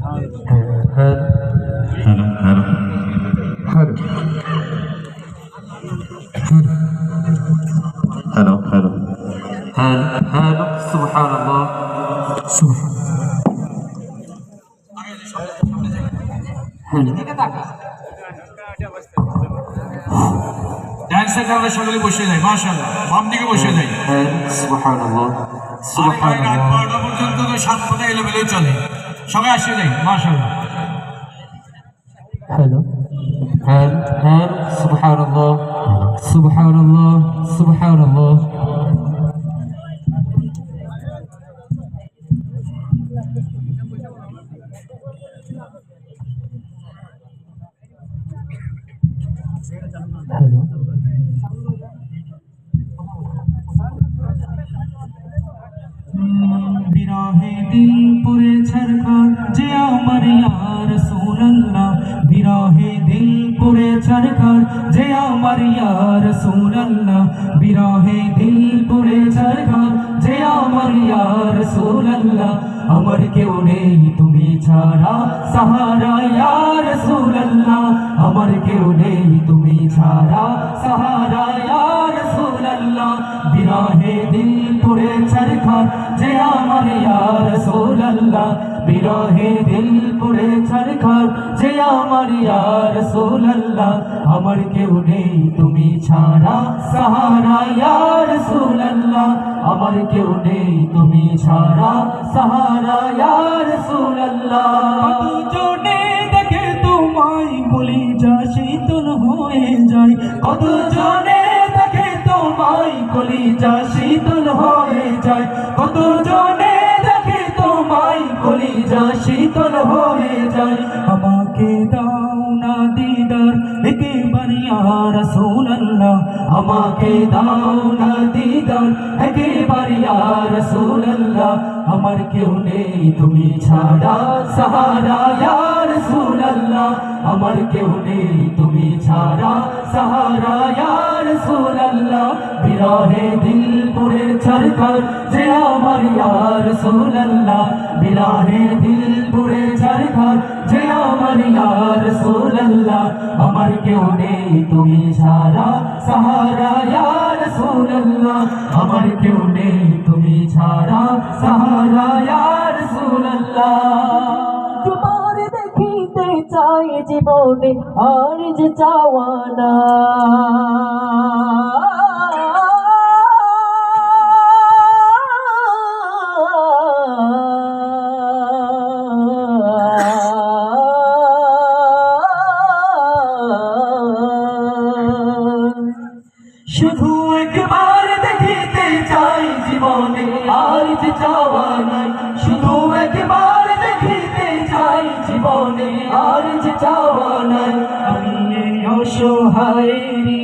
hello hello hello hello hello सुभान अल्लाह ডান্সের কারণে সকলে বসে যায় মাশাআল্লাহ বাম দিকে বসে যায় সুবহান আল্লাহ সুবহান আল্লাহ রাত 12টা পর্যন্ত তো সাতটা এলোমেলোই চলে সবাই আসে যায় মাশাআল্লাহ हेलो सुभान अल्लाह सुभान अल्लाह सुभान अल्लाह हेलो বিরহে দিল পুরে ছরকার যে আমার ইয়া রাসূলুল্লাহ বিরহে দিল পুরে ছরকার যে আমার ইয়া রাসূলুল্লাহ বিরহে দিল পুরে ছরকার যে আমার ইয়া রাসূলুল্লাহ আমার কেউ নেই তুমি ছাড়া সাহারা ইয়া রাসূলুল্লাহ আমার কেউ নেই তুমি ছাড়া সাহারা ইয়া রাসূলুল্লাহ বিরহে দিল পুরে ছরকার যে আমার ইয়া রাসূলুল্লাহ বিরহে দিল পুরে ছরকার যে আমার ইয়া রাসূলুল্লাহ আমার কেউ নেই তুমি ছাড়া সাহারা ইয়া রাসূলুল্লাহ আমার কেউ নেই তুমি ছাড়া সাহারা ইয়া রাসূলুল্লাহ কত জনে দেখে তোমায় বলি যা শীতল হয়ে যায় কত জনে দেখে তোমায় বলি যা শীতল হয়ে যায় কত জনে দেখে তোমায় বলি যা শীতল হয়ে যায় আমাকে দাও না দিদার একবার ইয়া রাসূলুল্লাহ আমাকে দাও না দিদার একবার ইয়া রাসূলুল্লাহ আমার কেউ নেই তুমি ছাড়া সাহারা ইয়া রাসূলুল্লাহ আমার কেউ নেই তুমি ছাড়া সাহারা ইয়া রাসূলুল্লাহ বিরহে দিল পুরে ছরকার যে আমার ইয়া রাসূলুল্লাহ বিরহে দিল পুরে ছরকার যে আমার ইয়া রাসূলুল্লাহ আমার কেউ নেই তুমি ছাড়া সাহারা ইয়া রাসূলুল্লাহ আমার কেউ নেই তুমি ছাড়া সাহারা ইয়া রাসূলুল্লাহ তোমার দেখিতে চাই জীবনে আর যে চাওয়া না শুধু একবার দেখিতে চাই জীবনে আর যে চাওয়া নাই শুধু একবার দেখিতে চাই জীবনে আর যে চাওয়া নাই আমি এই অসহায়েরই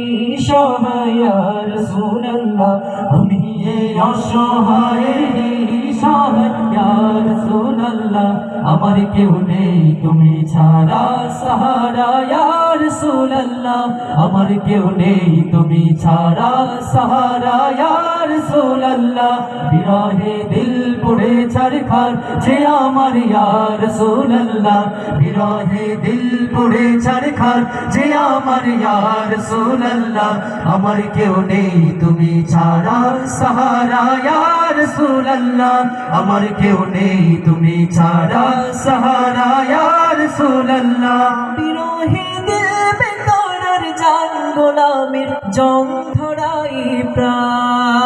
সহায় ইয়া রাসূলুল্লাহ আমি এই অসহায়েরই সহায় ইয়া রাসূলুল্লাহ আমার কেউ নেই তুমি ছাড়া সাহারা ইয়া রাসূলুল্লাহ আমার কেউ নেই তুমি ছাড়া সাহারা ইয়া রাসূলুল্লাহ বিরহে দিল পুড়ে ছারখার যে আমার ইয়া রাসূলুল্লাহ বিরহে দিল পুড়ে ছারখার যে আমার ইয়া রাসূলুল্লাহ আমার কেউ নেই তুমি ছাড়া সাহারা ইয়া রাসূলুল্লাহ আমার কেউ নেই তুমি ছাড়া সাহারা ইয়া রাসূলুল্লাহ বিরহে দিল বেকারার জান গোলামের জং ধরাই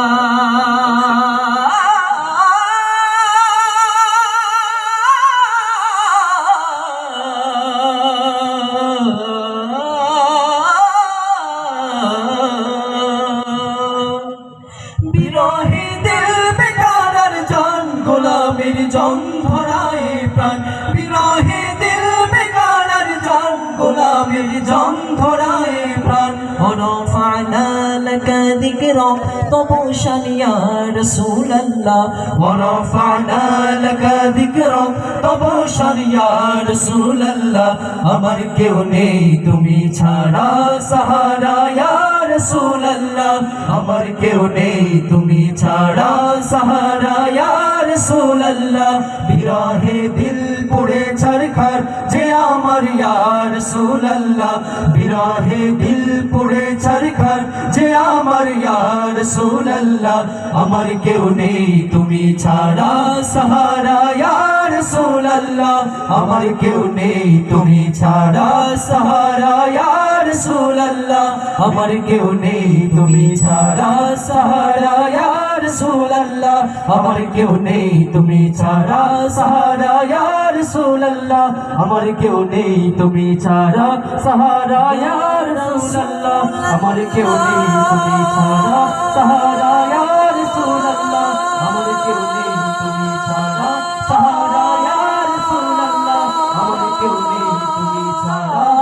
বিরহে দিল বেকারার জান গোলামের জং ধরাই প্রাণ বিরহে দিল বেকারার জান গোলামের জং ধরাই প্রাণ ورفعنا لك ذكرك طبوشا يا رسول الله ورفعنا لك ذكرك طبوشا يا رسول الله আমার কেউ নেই তুমি ছাড়া সাহারা ইয়া রাসূল আল্লাহ আমার কেউ নেই তুমি ছাড়া সাহারা ইয়া রাসূল আল্লাহ বিরহে দিল পুড়ে ছাড় বিরহে দিল পুড়ে ছারখার যে আমার ইয়া রাসূলুল্লাহ আমার কেউ নেই তুমি ছাড়া সাহারা ইয়া রাসূলুল্লাহ আমার কেউ নেই তুমি ছাড়া সাহারা ইয়া রাসূলুল্লাহ আমার কেউ নেই তুমি ছাড়া সাহারা ইয়া রাসূলুল্লাহ আমার কেউ নেই তুমি ছাড়া সাহারা ইয়া রাসূলুল্লাহ আমার কেউ নেই তুমি ছাড়া সাহারা ইয়া রাসূলুল্লাহ আমার কেউ নেই তুমি ছাড়া সাহারা ইয়া রাসূলুল্লাহ আমার কেউ নেই তুমি ছাড়া সাহারা ইয়া রাসূলুল্লাহ আমার কেউ নেই তুমি ছাড়া